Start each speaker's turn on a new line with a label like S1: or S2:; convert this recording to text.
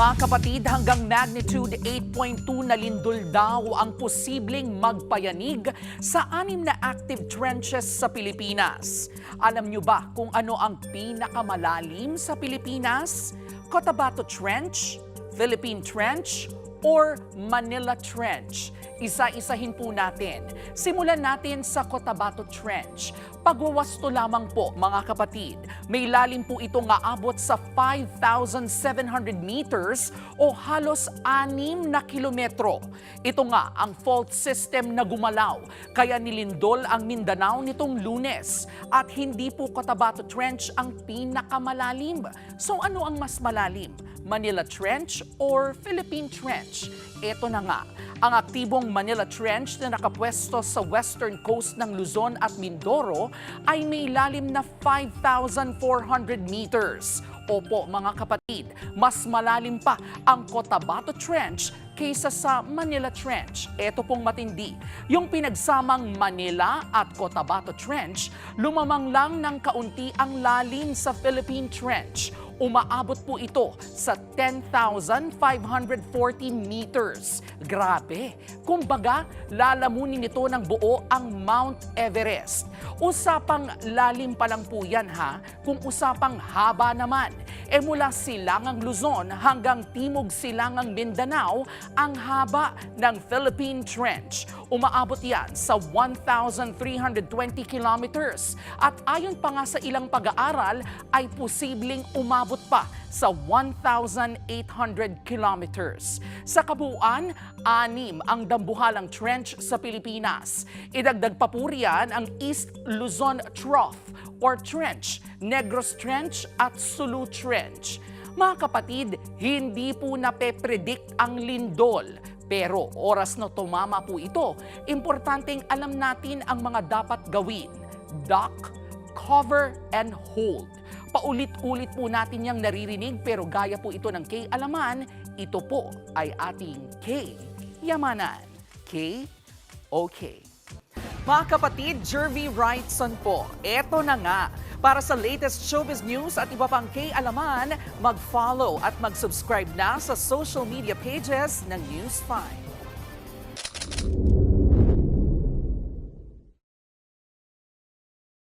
S1: Mga kapatid, hanggang magnitude 8.2 na lindol daw ang posibleng magpayanig sa 6 na active trenches sa Pilipinas. Alam nyo ba kung ano ang pinakamalalim sa Pilipinas? Cotabato Trench, Philippine Trench, or Manila Trench? Isa-isahin po natin. Simulan natin sa Cotabato Trench. Pagwawasto lamang po mga kapatid, may lalim po itong aabot sa 5,700 meters o halos 6 na kilometro. Ito nga ang fault system na gumalaw, kaya nilindol ang Mindanao nitong Lunes. At hindi po Cotabato Trench ang pinakamalalim. So ano ang mas malalim? Manila Trench or Philippine Trench? Ito na nga, ang aktibong Manila Trench na nakapwesto sa western coast ng Luzon at Mindoro ay may lalim na 5,400 meters. Opo mga kapatid, mas malalim pa ang Cotabato Trench kaysa sa Manila Trench. Ito pong matindi. Yung pinagsamang Manila at Cotabato Trench, lumamang lang ng kaunti ang lalim sa Philippine Trench. Umaabot po ito sa 10,540 meters. Grabe! Kumbaga, lalamunin nito ng buo ang Mount Everest. Usapang lalim pa lang po yan ha, kung usapang haba naman. Mula silangang Luzon hanggang timog silangang Mindanao, ang haba ng Philippine Trench. Umaabot yan sa 1,320 kilometers. At ayon pa nga sa ilang pag-aaral, ay posibleng umabot pa sa 1,800 kilometers. Sa kabuuan, 6 ang dambuhalang trench sa Pilipinas. Idagdag pa po riyan ang East Luzon Trough or Trench, Negros Trench at Sulu Trench. Mga kapatid, hindi po nape-predict ang lindol. Pero oras na tumama po ito, importanteng alam natin ang mga dapat gawin. Duck, cover, and hold. Paulit-ulit po natin yang naririnig pero gaya po ito ng K-alaman, ito po ay ating K-yamanan. K-okay. Mga kapatid, Jervy Wrightson po. Eto na nga. Para sa latest showbiz news at iba pang K-alaman, mag-follow at mag-subscribe na sa social media pages ng News 5.